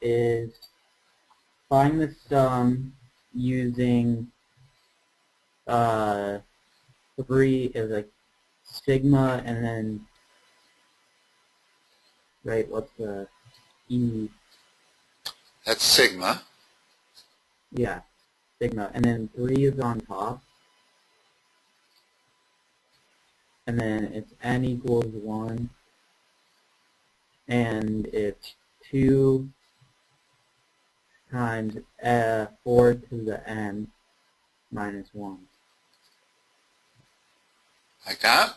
is find the sum using 3 is like sigma and then, right, what's the E? That's sigma. Yeah, sigma. And then 3 is on top. And then it's n equals 1. And it's 2 times 4 to the n minus 1. Like that?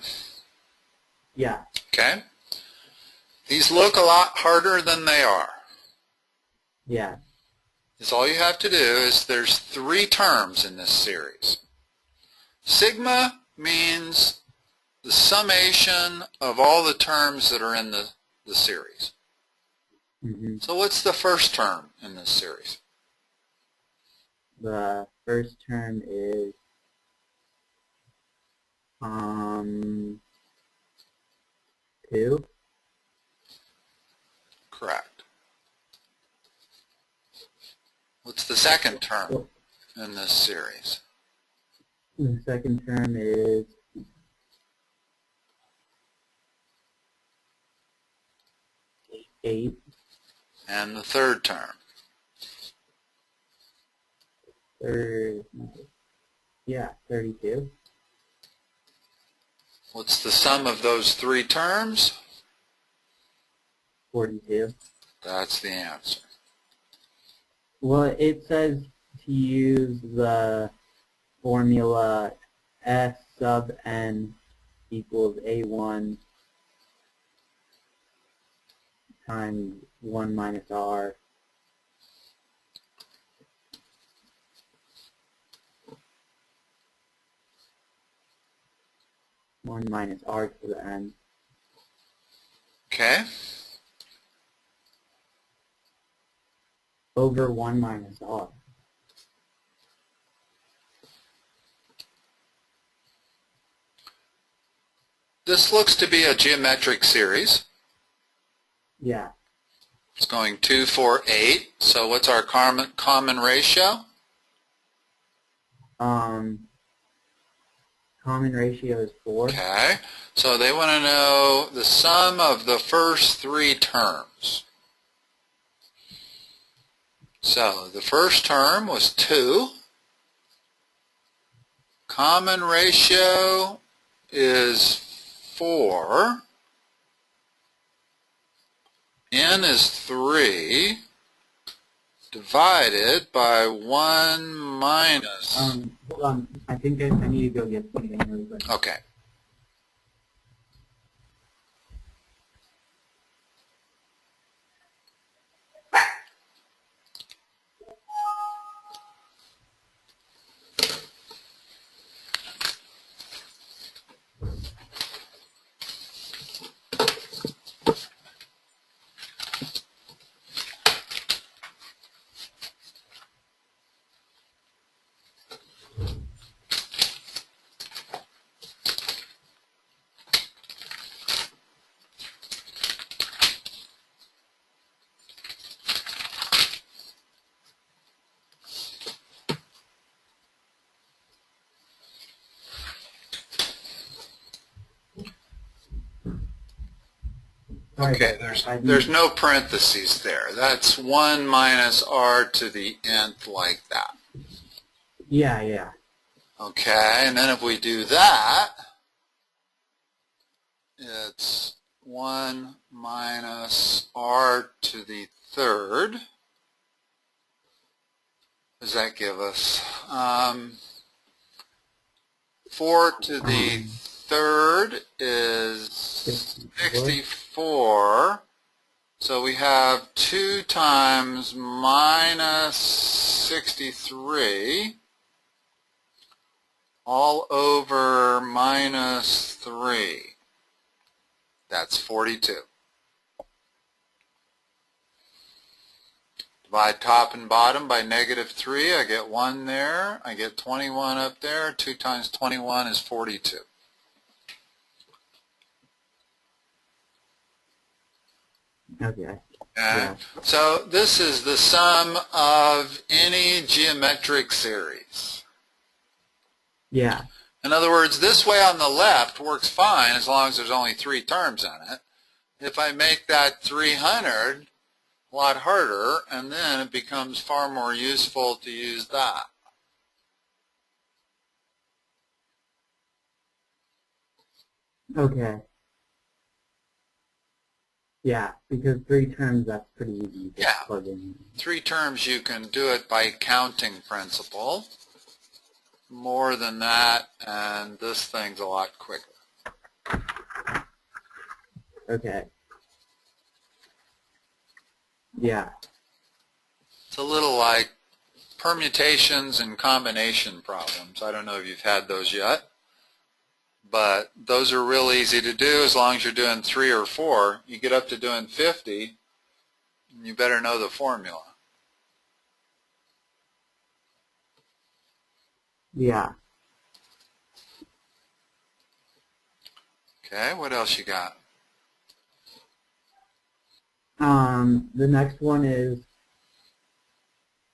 Yeah. Okay. These look a lot harder than they are. Yeah. Is all you have to do is there's 3 terms in this series. Sigma means the summation of all the terms that are in the series. Mm-hmm. So what's the first term in this series? The first term is 2. Correct. What's the second term in this series? The second term is 8. And the third term? Yeah, 32. What's the sum of those 3 terms? 42. That's the answer. Well, it says to use the formula S sub n equals A1 times 1 minus R. One minus R to the n. Okay. Over 1 minus R. This looks to be a geometric series. Yeah. It's going 2, 4, 8. So what's our common ratio? Common ratio is 4. Okay. So they want to know the sum of the first 3 terms. So the first term was 2. Common ratio is 4. N is 3 divided by 1 minus. Hold on. I think I need to go get something really quick. Okay. Okay, there's no parentheses there. That's 1 minus R to the nth like that. Yeah, yeah. Okay, and then if we do that, it's 1 minus R to the third. What does that give us? 4 to the third is 64. So we have 2 times minus 63 all over minus 3. That's 42. Divide top and bottom by -3. I get 1 there. I get 21 up there. 2 times 21 is 42. Okay. Okay. Yeah. So this is the sum of any geometric series. Yeah. In other words, this way on the left works fine as long as there's only 3 terms in it. If I make that 300, a lot harder, and then it becomes far more useful to use that. Okay. Yeah, because 3 terms, that's pretty easy to plug in. 3 terms, you can do it by counting principle. More than that, and this thing's a lot quicker. Okay. Yeah. It's a little like permutations and combination problems. I don't know if you've had those yet, but those are real easy to do as long as you're doing 3 or 4. You get up to doing 50, and you better know the formula. Yeah. Okay, what else you got? The next one is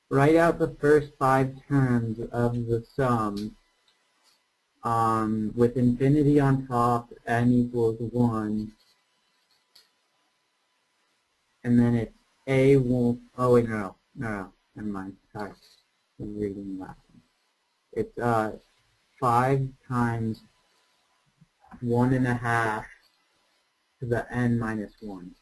write out the first 5 terms of the sum with infinity on top, n equals 1, and then it's a will, oh wait, no, never mind, sorry, I'm reading the last one. It's 5 times 1.5 to the n minus 1.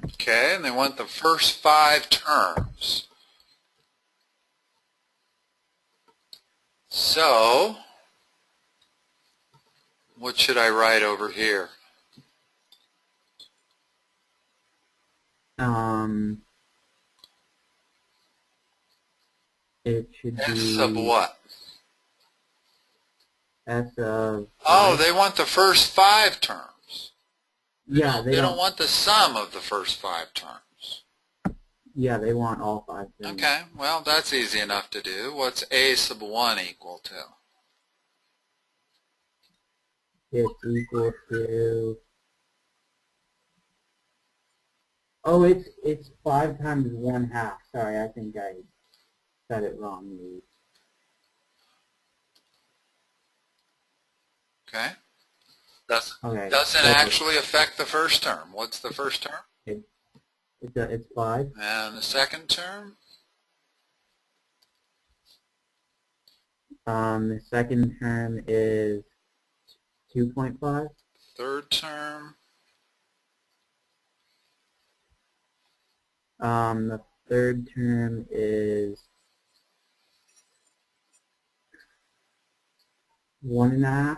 Okay, and they want the first 5 terms. So, what should I write over here? It should be S of what? S of 5. Oh, they want the first 5 terms. Yeah, They don't want the sum of the first 5 terms. Yeah, they want all 5 terms. Okay, well, that's easy enough to do. What's a sub 1 equal to? It's equal to, oh, it's 5 times 1/2. Sorry, I think I said it wrong. Okay. Doesn't That's actually affect the first term. What's the first term? It's 5. And the second term? The second term is 2.5. Third term? The third term is 1.5.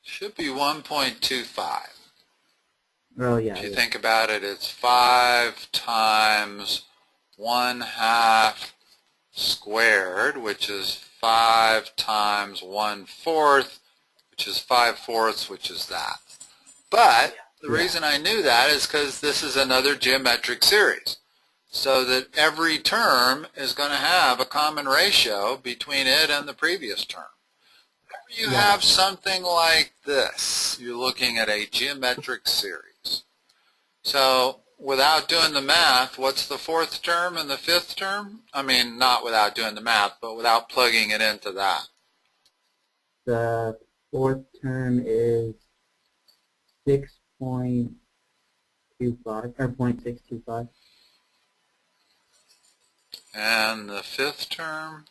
Should be 1.25. Oh, yeah. If you think about it, it's 5 times 1/2 squared, which is 5 times 1/4, which is 5/4, which is that. But the reason I knew that is because this is another geometric series. So that every term is going to have a common ratio between it and the previous term. Whenever you have something like this, you're looking at a geometric series. So without doing the math, what's the 4th term and the 5th term? I mean, not without doing the math, but without plugging it into that. The 4th term is 6.25 or 0.625. And the 5th term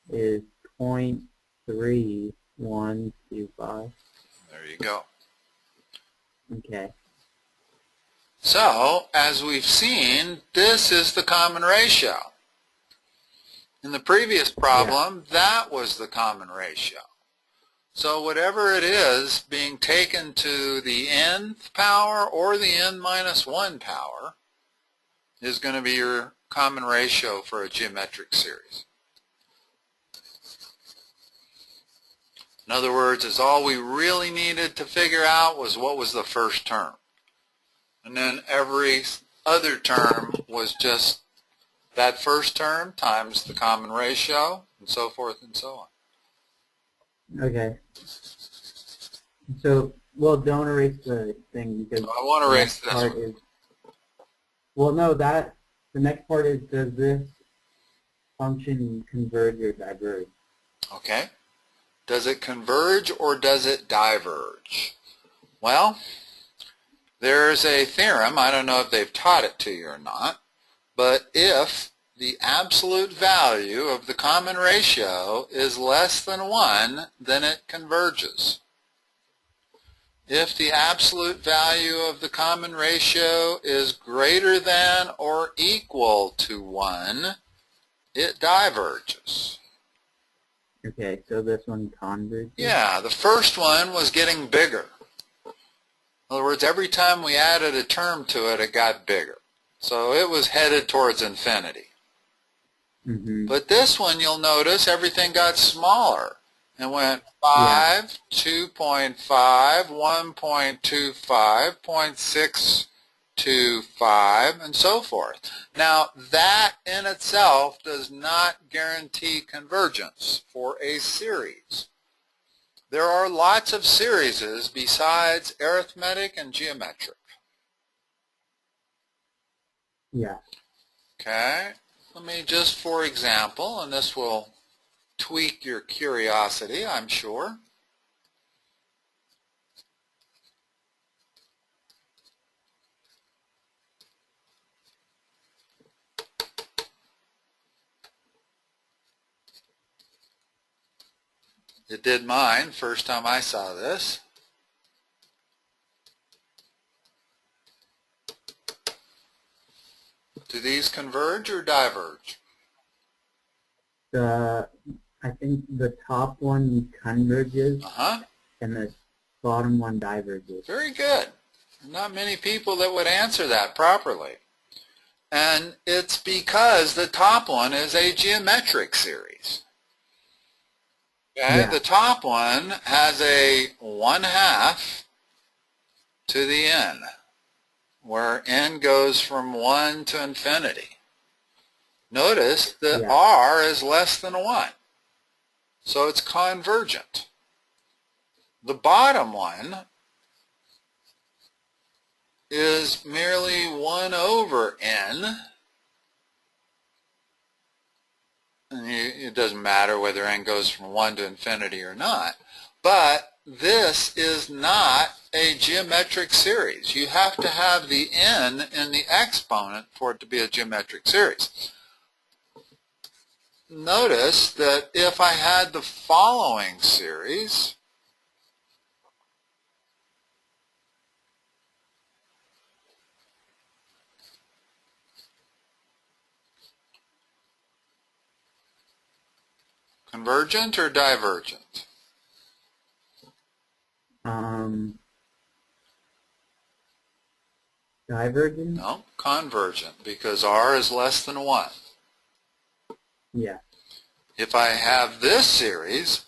is 0.3125. There you go. Okay. So, as we've seen, this is the common ratio. In the previous problem, that was the common ratio. So whatever it is being taken to the nth power or the n minus 1 power is going to be your common ratio for a geometric series. In other words, is all we really needed to figure out was what was the first term. And then every other term was just that first term times the common ratio, and so forth and so on. Okay. So, well, don't erase the thing because I want to the erase next this part one. is, well, no, the next part is, does this function converge or diverge? Okay. Does it converge or does it diverge? Well, there's a theorem, I don't know if they've taught it to you or not, but if the absolute value of the common ratio is less than 1, then it converges. If the absolute value of the common ratio is greater than or equal to 1, it diverges. Okay, so this one converges? Yeah, the first one was getting bigger. In other words, every time we added a term to it, it got bigger. So it was headed towards infinity. Mm-hmm. But this one, you'll notice everything got smaller and went Yeah. 5, 2.5, 1.25, 0.625, and so forth. Now, that in itself does not guarantee convergence for a series. There are lots of series besides arithmetic and geometric. Yeah. Okay, let me just, for example, and this will tweak your curiosity, I'm sure. It did mine first time I saw this. Do these converge or diverge? I think the top one converges Uh-huh. and the bottom one diverges. Very good. Not many people that would answer that properly. And it's because the top one is a geometric series. Okay, Yeah. the top one has a 1/2 to the n, where n goes from 1 to infinity. Notice that Yeah. r is less than 1, so it's convergent. The bottom one is merely 1 over n, and it doesn't matter whether n goes from 1 to infinity or not, but this is not a geometric series. You have to have the n in the exponent for it to be a geometric series. Notice that if I had the following series, convergent or divergent? Divergent? No, convergent, because r is less than 1. Yeah. If I have this series,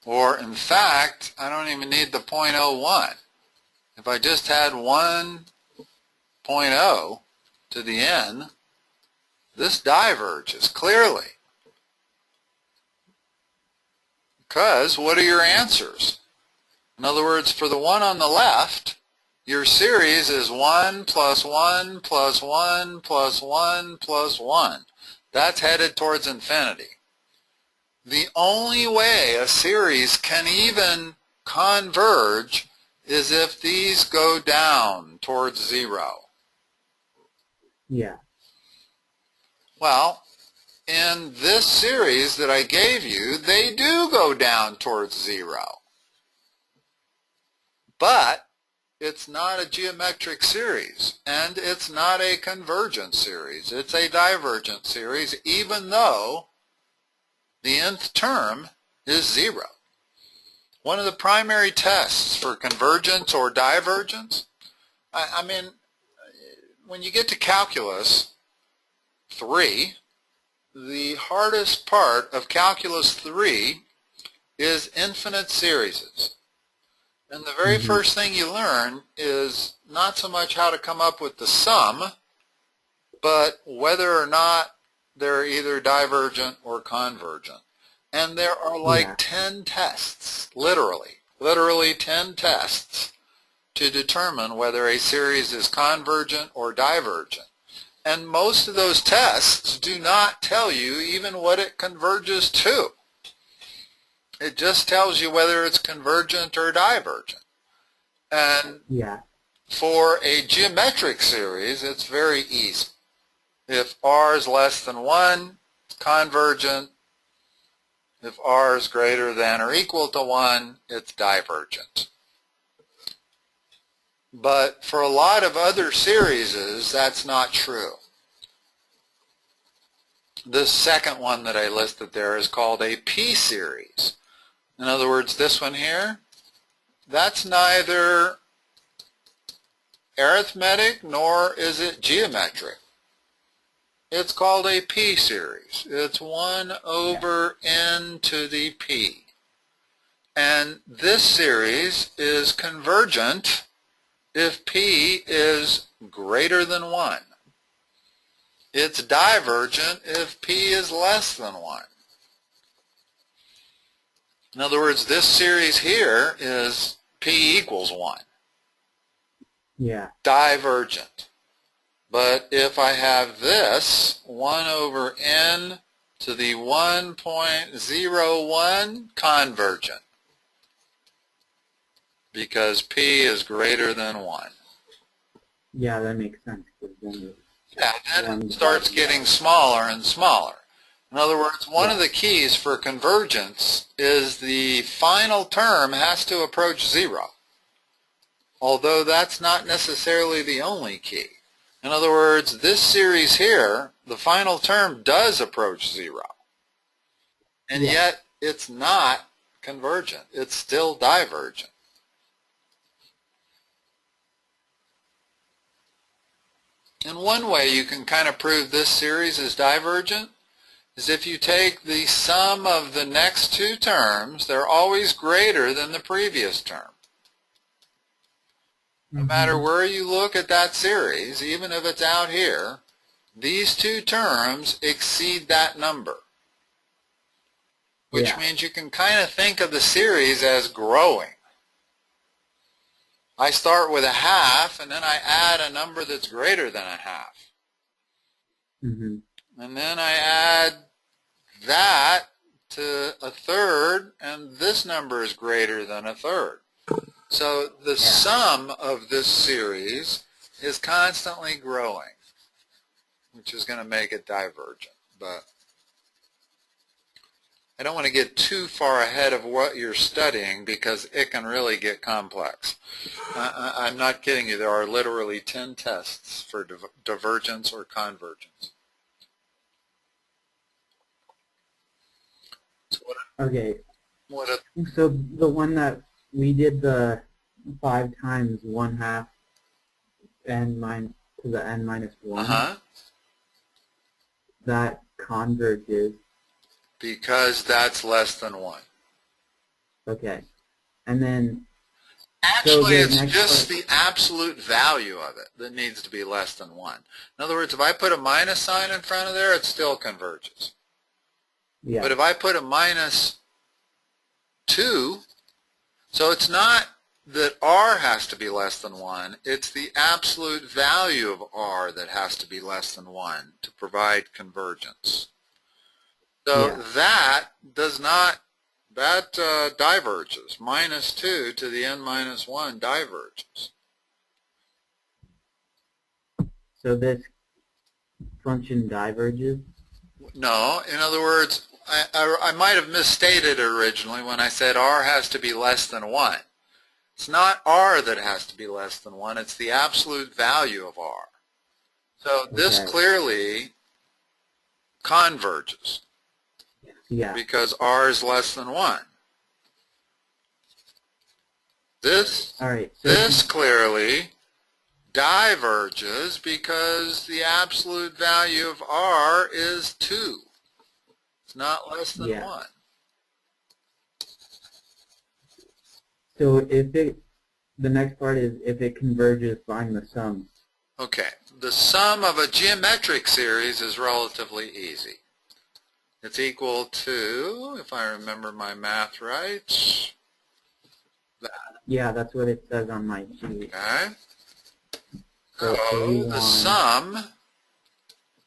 or in fact, I don't even need the 0.01. If I just had 1.0 to the n, this diverges clearly. Because what are your answers? In other words, for the one on the left, your series is 1 plus 1 plus 1 plus 1 plus 1. That's headed towards infinity. The only way a series can even converge is if these go down towards 0. Yeah. Well, in this series that I gave you, they do go down towards 0. But it's not a geometric series, and it's not a convergent series. It's a divergent series, even though the nth term is 0. One of the primary tests for convergence or divergence, I mean, when you get to calculus 3, the hardest part of calculus 3 is infinite series. And the very Mm-hmm. first thing you learn is not so much how to come up with the sum, but whether or not they're either divergent or convergent. And there are like Yeah. 10 tests, literally 10 tests to determine whether a series is convergent or divergent. And most of those tests do not tell you even what it converges to. It just tells you whether it's convergent or divergent. And Yeah. for a geometric series, it's very easy. If r is less than 1, it's convergent. If r is greater than or equal to 1, it's divergent. But for a lot of other series, that's not true. This second one that I listed there is called a p-series. In other words, this one here, that's neither arithmetic nor is it geometric. It's called a p-series. It's 1 over n to the p. And this series is convergent if p is greater than 1. It's divergent if p is less than 1. In other words, this series here is p equals 1. Yeah. Divergent. But if I have this, 1 over n to the 1.01, convergent, because p is greater than 1. Yeah, that makes sense. 'Cause then Yeah, and it starts getting smaller and smaller. In other words, one of the keys for convergence is the final term has to approach 0, although that's not necessarily the only key. In other words, this series here, the final term does approach 0, and yet it's not convergent. It's still divergent. And one way you can kind of prove this series is divergent is if you take the sum of the next two terms, they're always greater than the previous term. No matter where you look at that series, even if it's out here, these two terms exceed that number, which means you can kind of think of the series as growing. I start with a half, and then I add a number that's greater than a half. And then I add that to a third, and this number is greater than a third. So the sum of this series is constantly growing, which is going to make it divergent. But I don't want to get too far ahead of what you're studying because it can really get complex. I'm not kidding you. There are literally 10 tests for divergence or convergence. So so the one that we did the 5 times 1/2 n minus to the n minus 1, that converges. Because that's less than 1. Okay. And then actually it's just the absolute value of it that needs to be less than 1. In other words, if I put a minus sign in front of there, it still converges. But if I put a minus 2, so it's not that r has to be less than 1, it's the absolute value of r that has to be less than 1 to provide convergence. So that does not, that diverges. Minus 2 to the n minus 1 diverges. So this function diverges? No, in other words, I might have misstated originally when I said r has to be less than 1. It's not r that has to be less than 1, it's the absolute value of r. So this clearly converges. Because r is less than 1. This clearly diverges because the absolute value of r is 2. It's not less than 1. So if the next part is if it converges, find the sum. Okay, the sum of a geometric series is relatively easy. It's equal to, if I remember my math right, that. Yeah, that's what it says on my sheet. Okay. So So the A1, sum,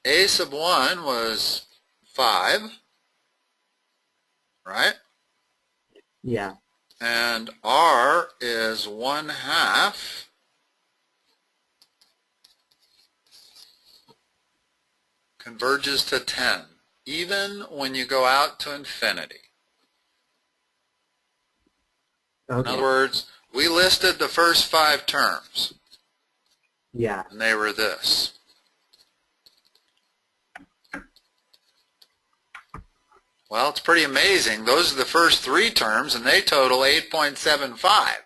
A sub 1 was 5, right? yeah. And R is 1/2. Converges to 10, even when you go out to infinity. Okay. In other words, we listed the first 5 terms, Yeah. and they were this. Well, it's pretty amazing. Those are the first 3 terms, and they total 8.75.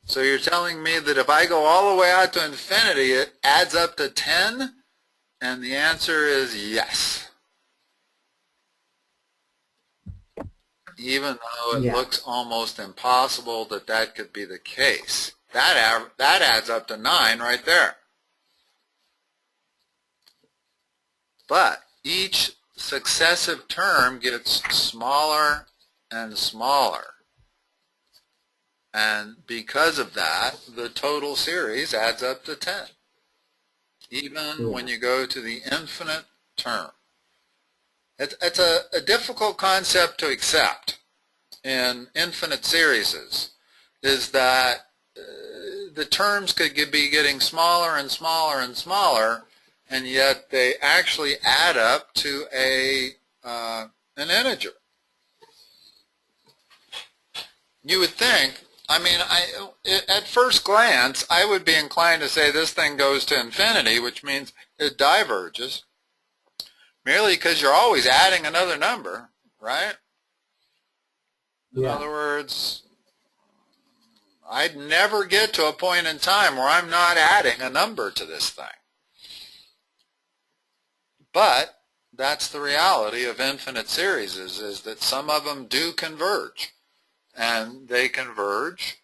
So you're telling me that if I go all the way out to infinity, it adds up to 10? And the answer is yes. Even though it looks almost impossible that that could be the case. That adds up to 9 right there. But each successive term gets smaller and smaller. And because of that, the total series adds up to 10. Even when you go to the infinite term. It's a difficult concept to accept in infinite series, is that the terms could be getting smaller and smaller and smaller, and yet they actually add up to an integer. You would think, I mean, at first glance, I would be inclined to say this thing goes to infinity, which means it diverges, merely because you're always adding another number, right? In other words, I'd never get to a point in time where I'm not adding a number to this thing. But that's the reality of infinite series, is that some of them do converge. And they converge.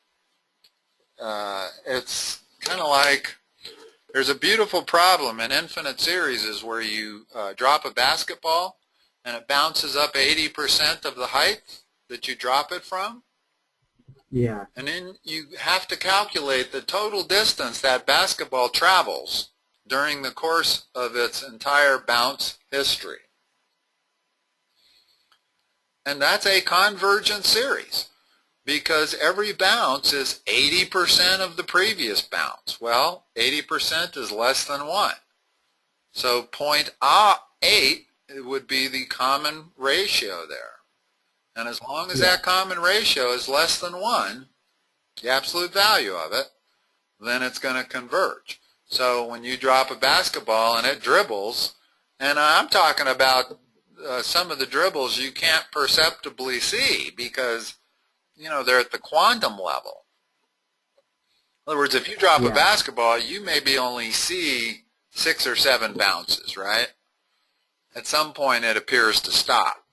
It's kind of like, there's a beautiful problem in infinite series where you drop a basketball and it bounces up 80% of the height that you drop it from. Yeah. And then you have to calculate the total distance that basketball travels during the course of its entire bounce history. And that's a convergent series, because every bounce is 80% of the previous bounce. Well, 80% is less than 1. So 0.8 would be the common ratio there. And as long as that common ratio is less than 1, the absolute value of it, then it's going to converge. So when you drop a basketball and it dribbles, and I'm talking about some of the dribbles you can't perceptibly see because, you know, they're at the quantum level. In other words, if you drop a basketball, you maybe only see 6 or 7 bounces, right? At some point it appears to stop.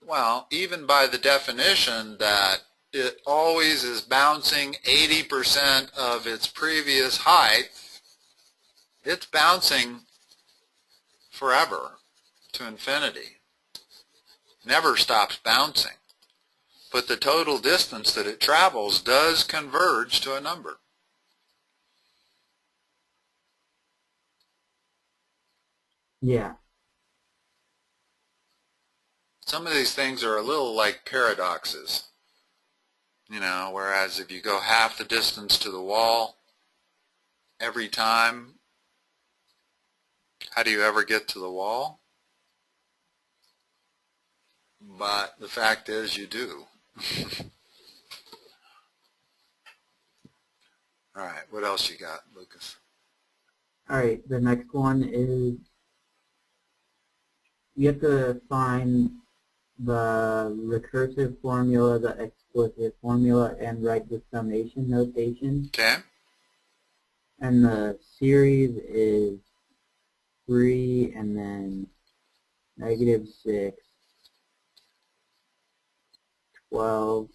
Well, even by the definition that it always is bouncing 80% of its previous height, it's bouncing forever to infinity. Never stops bouncing. But the total distance that it travels does converge to a number. Yeah. Some of these things are a little like paradoxes. You know, whereas if you go half the distance to the wall every time, how do you ever get to the wall? But the fact is you do. All right, what else you got, Lucas? All right, the next one is you have to find the recursive formula, the explicit formula, and write the summation notation. Okay. And the series is 3 and then -6, 12,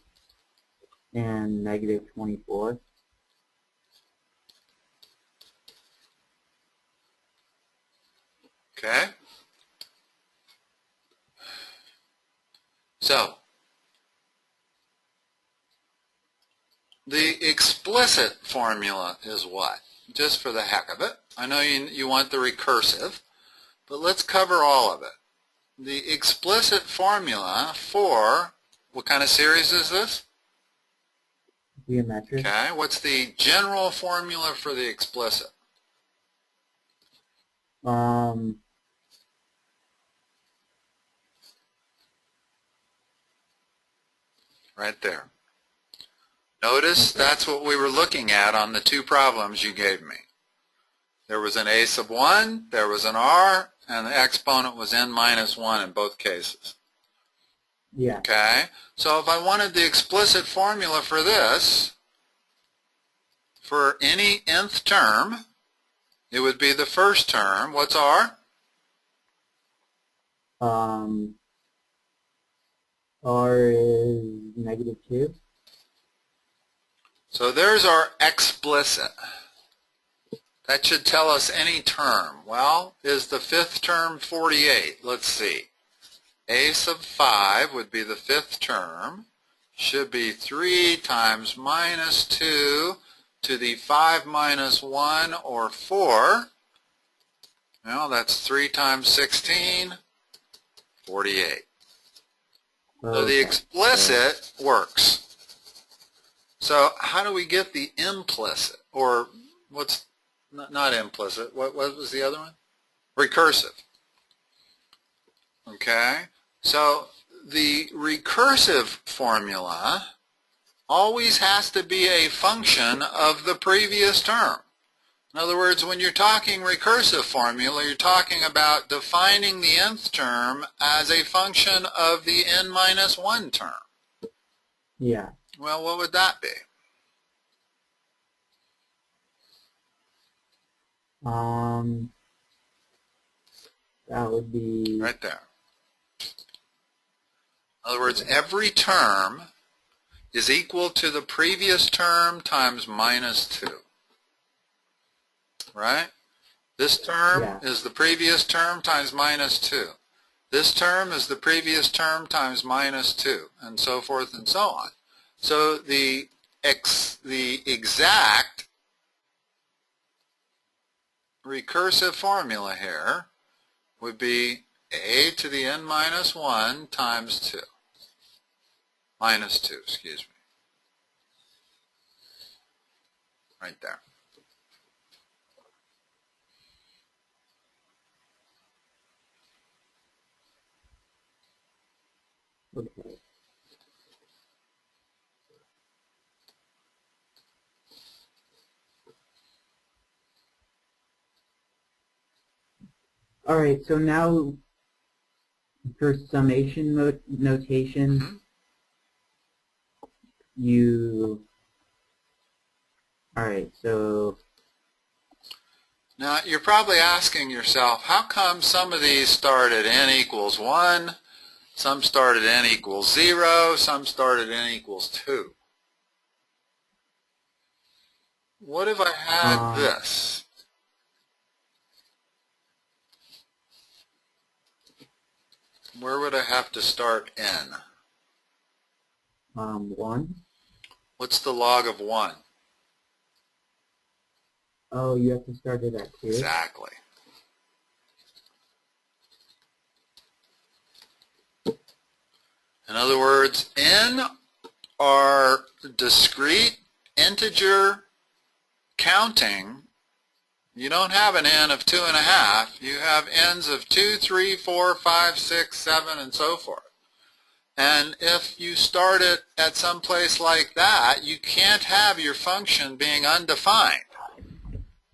and -24. So, the explicit formula is what? Just for the heck of it. I know you want the recursive, but let's cover all of it. The explicit formula for, what kind of series is this? Geometric. Okay, what's the general formula for the explicit? Right there. Notice that's what we were looking at on the two problems you gave me. There was an a sub 1, there was an r, and the exponent was n minus 1 in both cases. Yeah. Okay, so if I wanted the explicit formula for this, for any nth term, it would be the first term. What's r? R is -2. So there's our explicit. That should tell us any term. Well, is the fifth term 48? Let's see. A sub 5 would be the fifth term. Should be 3 times -2 to the 5 minus 1, or 4. Well, that's 3 times 16, 48. So the explicit works. So how do we get the implicit? Or what's not implicit? What was the other one? Recursive. Okay. So the recursive formula always has to be a function of the previous term. In other words, when you're talking recursive formula, you're talking about defining the nth term as a function of the n minus 1 term. Yeah. Well, what would that be? That would be right there. In other words, every term is equal to the previous term times -2. Right? This term is the previous term times -2. This term is the previous term times -2, and so forth and so on. So the exact recursive formula here would be a to the n minus 1 times 2. -2, excuse me. Right there. okay. All right, so now for summation notation, all right, so now you're probably asking yourself, how come some of these start at n equals 1, some start at n equals 0, some start at n equals 2? What if I had this? Where would I have to start n? 1. What's the log of 1? Oh, you have to start it at 2? Exactly. In other words, n are discrete integer counting. You don't have an n of 2.5. You have n's of 2, 3, 4, 5, 6, 7, and so forth. And if you start it at some place like that, you can't have your function being undefined.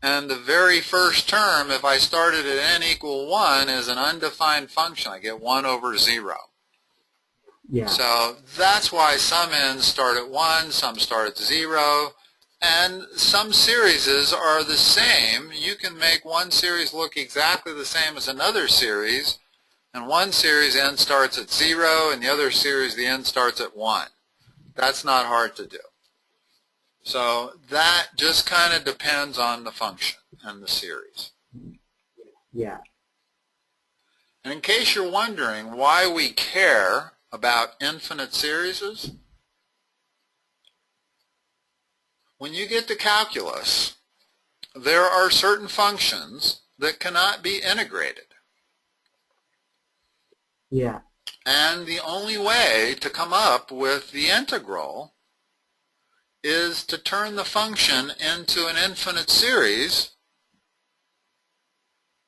And the very first term, if I started at n equal 1, is an undefined function. I get 1 over 0. Yeah. So that's why some n's start at 1, some start at 0, and some series are the same. You can make one series look exactly the same as another series, and one series n starts at 0, and the other series the n starts at 1. That's not hard to do. So that just kind of depends on the function and the series. Yeah. And in case you're wondering why we care about infinite series? When you get to calculus, there are certain functions that cannot be integrated. Yeah. And the only way to come up with the integral is to turn the function into an infinite series.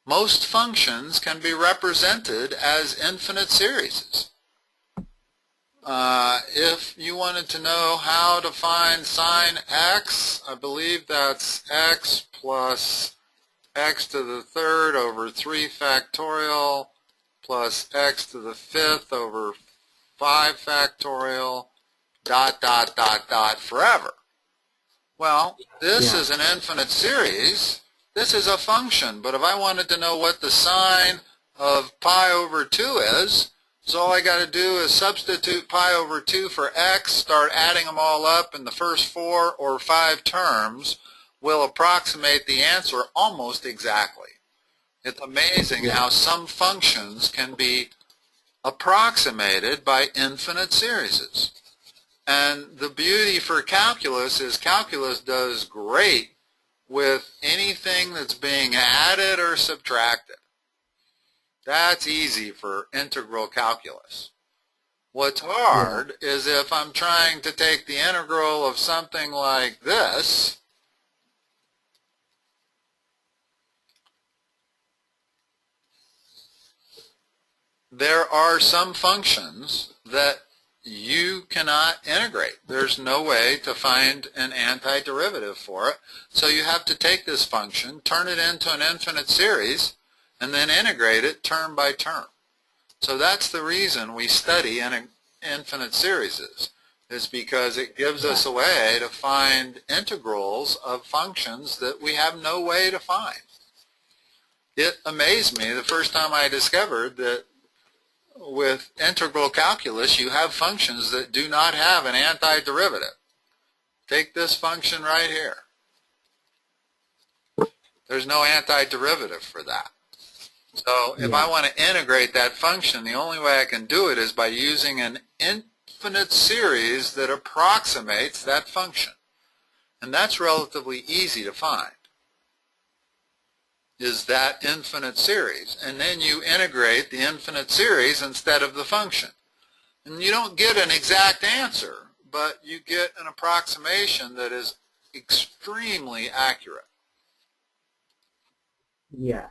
Most functions can be represented as infinite series. If you wanted to know how to find sine x, I believe that's x plus x to the third over 3 factorial plus x to the fifth over 5 factorial, dot, dot, dot, dot, forever. Well, this is an infinite series. This is a function, but if I wanted to know what the sine of pi over 2 is, so all I got to do is substitute pi over 2 for x, start adding them all up, and the first 4 or 5 terms will approximate the answer almost exactly. It's amazing how some functions can be approximated by infinite series. And the beauty for calculus is calculus does great with anything that's being added or subtracted. That's easy for integral calculus. What's hard is if I'm trying to take the integral of something like this, there are some functions that you cannot integrate. There's no way to find an antiderivative for it. So you have to take this function, turn it into an infinite series, and then integrate it term by term. So that's the reason we study infinite series, is because it gives us a way to find integrals of functions that we have no way to find. It amazed me the first time I discovered that with integral calculus you have functions that do not have an antiderivative. Take this function right here. There's no antiderivative for that. So if I want to integrate that function, the only way I can do it is by using an infinite series that approximates that function. And that's relatively easy to find, is that infinite series. And then you integrate the infinite series instead of the function. And you don't get an exact answer, but you get an approximation that is extremely accurate. Yeah.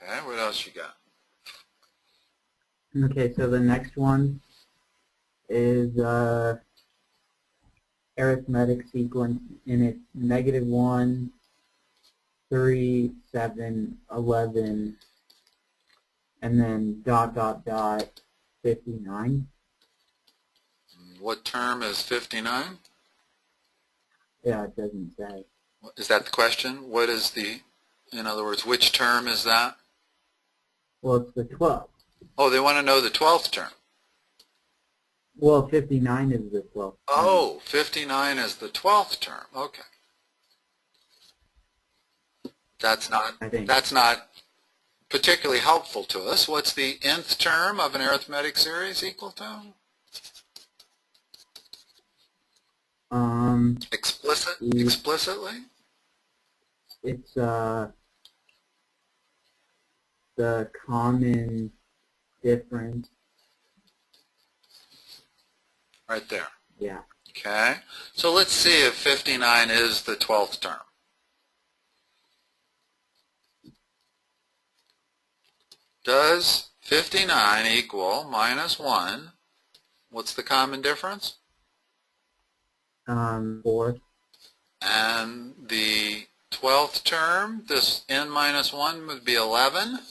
Okay, what else you got? Okay, so the next one is arithmetic sequence, and it's -1, 3, 7, 11, and then dot, dot, dot, 59. What term is 59? Yeah, it doesn't say. Is that the question? What is the, in other words, which term is that? Well, it's the 12th. Oh, they want to know the 12th term. Well, 59 is the 12th. Oh, 59 is the 12th term. Okay. That's not particularly helpful to us. What's the nth term of an arithmetic series equal to? Explicitly? It's the common difference. Right there. Yeah. Okay. So let's see if 59 is the 12th term. Does 59 equal -1? What's the common difference? 4. And the 12th term, this n-1 would be 11?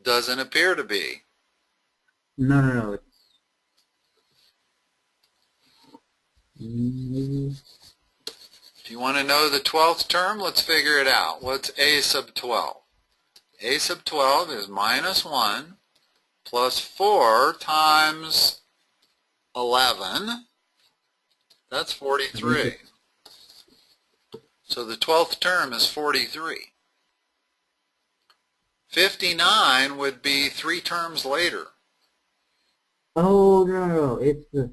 Doesn't appear to be. No. Maybe. If you want to know the 12th term, let's figure it out. What's a sub 12? A sub 12 is -1 plus 4 times 11. That's 43. So the 12th term is 43. 59 would be 3 terms later. Oh, no, it's the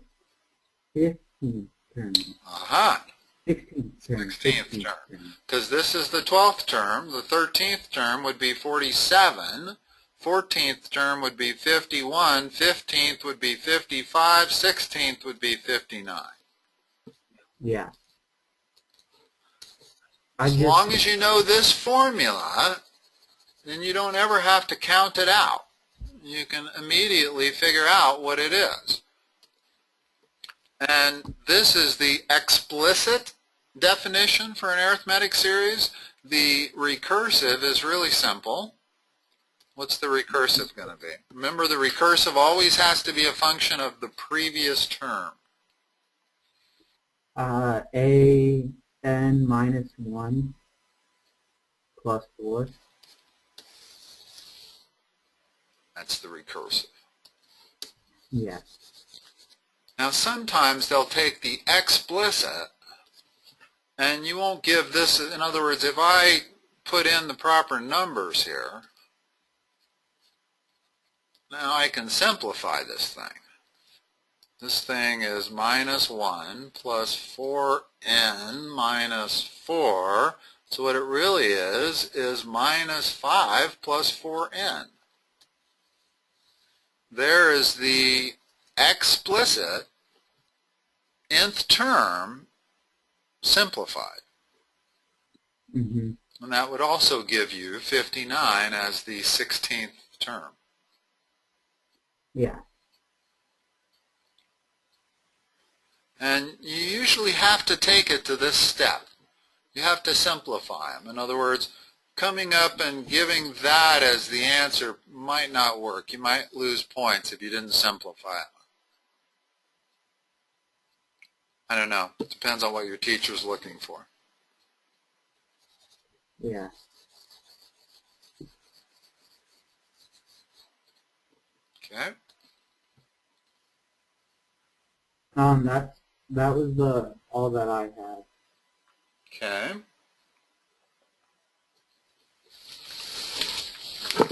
15th term. Aha. 16th term. 16th term. Because this is the 12th term. The 13th term would be 47. 14th term would be 51. 15th would be 55. 16th would be 59. Yeah. As long as you know this formula, then you don't ever have to count it out. You can immediately figure out what it is. And this is the explicit definition for an arithmetic series. The recursive is really simple. What's the recursive going to be? Remember, the recursive always has to be a function of the previous term. n minus 1 plus 4. That's the recursive. Yes. Now sometimes they'll take the explicit and you won't give this, in other words, if I put in the proper numbers here, now I can simplify this thing. This thing is minus 1 plus 4n minus 4. So what it really is minus 5 plus 4n. There is the explicit nth term simplified. Mm-hmm. And that would also give you 59 as the 16th term. Yeah. And you usually have to take it to this step. You have to simplify them. In other words, coming up and giving that as the answer might not work. You might lose points if you didn't simplify it. I don't know. It depends on what your teacher's looking for. Yeah. Okay. That was all that I had. Okay.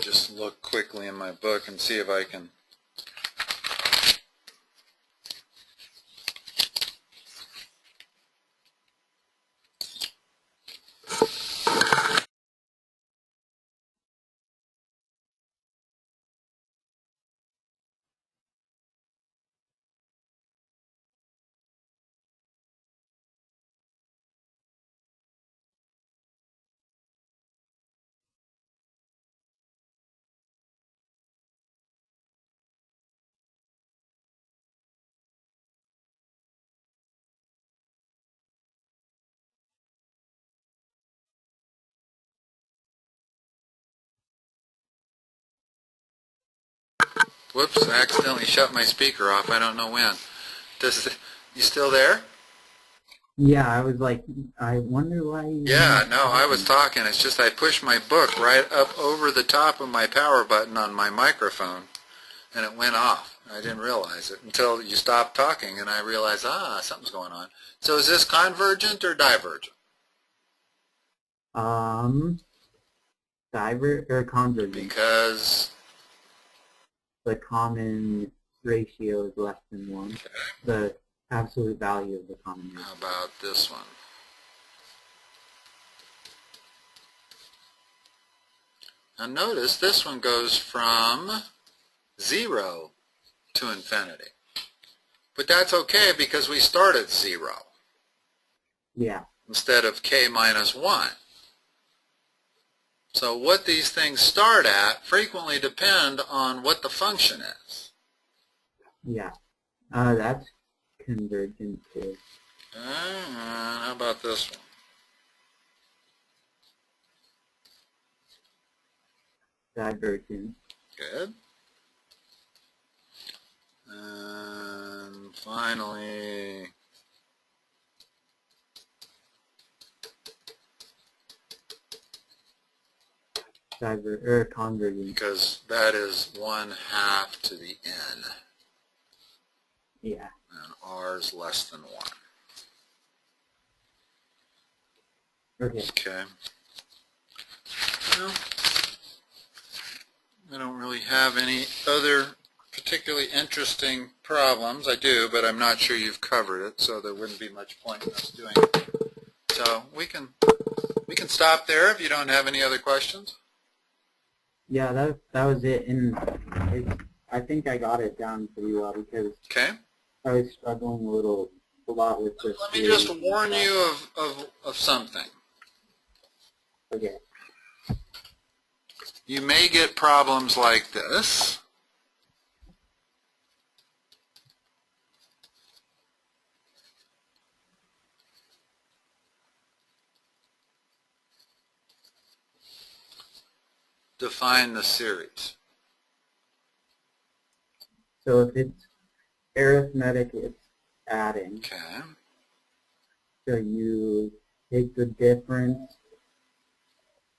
Just look quickly in my book and see if I can. Whoops, I accidentally shut my speaker off. I don't know when. You still there? Yeah, I was like, I wonder why you... Yeah, no, I was talking. It's just I pushed my book right up over the top of my power button on my microphone, and it went off. I didn't realize it until you stopped talking, and I realized, something's going on. So is this convergent or divergent? Convergent. Because the common ratio is less than 1. okay. The absolute value of the common ratio. How about this one? Now notice this one goes from 0 to infinity. But that's okay because we start at 0. Yeah. Instead of k minus 1. So what these things start at frequently depend on what the function is. Yeah. That's convergent too. How about this one? Divergent. Good. And finally, Convergent. because that is 1/2 to the n. Yeah. And r is less than 1. Okay. Okay. Well, have any other particularly interesting problems. I do, but I'm not sure you've covered it, so there wouldn't be much point in us doing it. So we can stop there if you don't have any other questions. Yeah, that was it, and I think I got it down pretty well because I was struggling a lot with this. Let me just warn you of something. Okay. You may get problems like this. Define the series. So if it's arithmetic, it's adding. Okay. So you take the difference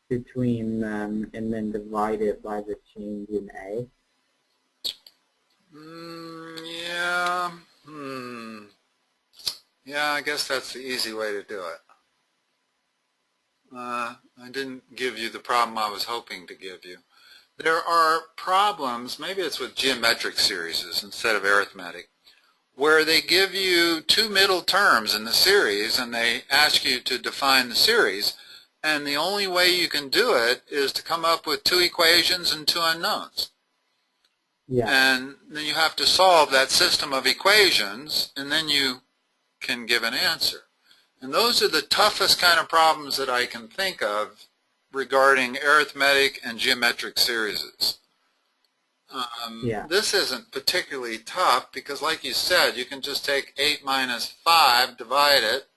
between them and then divide it by the change in A. Yeah. Yeah, I guess that's the easy way to do it. I didn't give you the problem I was hoping to give you. There are problems, maybe it's with geometric series instead of arithmetic, where they give you two middle terms in the series and they ask you to define the series, and the only way you can do it is to come up with two equations and two unknowns. Yeah. And then you have to solve that system of equations, and then you can give an answer. And those are the toughest kind of problems that I can think of regarding arithmetic and geometric series. This isn't particularly tough because, like you said, you can just take 8 minus 5, divide it,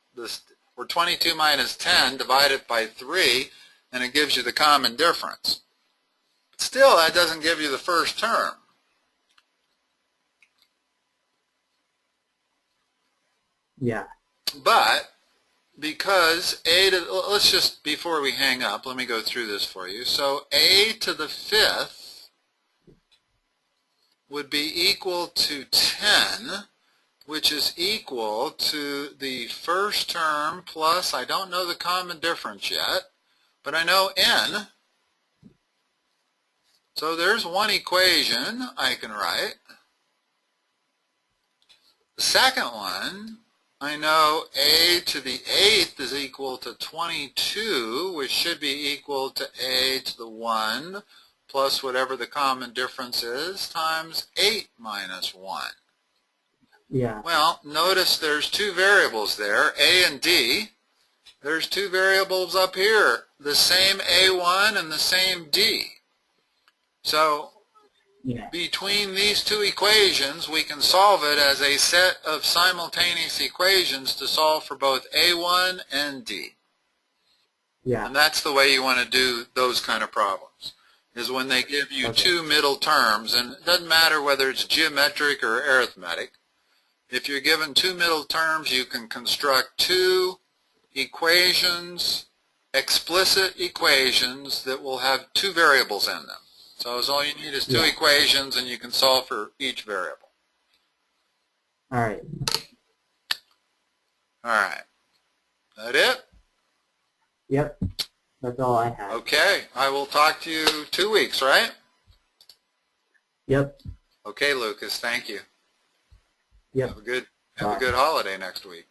or 22 minus 10, divide it by 3, and it gives you the common difference. But still, that doesn't give you the first term. Yeah. But because let's just, before we hang up, let me go through this for you. So a to the 5th would be equal to 10, which is equal to the first term plus, I don't know the common difference yet, but I know n. So there's one equation I can write. The second one, I know a to the 8th is equal to 22, which should be equal to a to the 1 plus whatever the common difference is times 8 minus 1. Yeah. Well, notice there's two variables there, a and d. There's two variables up here, the same a1 and the same d. So between these two equations, we can solve it as a set of simultaneous equations to solve for both A1 and D. Yeah. And that's the way you want to do those kind of problems, is when they give you two middle terms, and it doesn't matter whether it's geometric or arithmetic. If you're given two middle terms, you can construct two equations, explicit equations that will have two variables in them. So all you need is two equations, and you can solve for each variable. All right. All right. That it? Yep. That's all I have. Okay. I will talk to you 2 weeks, right? Yep. Okay, Lucas. Thank you. Yep. Have a good holiday next week.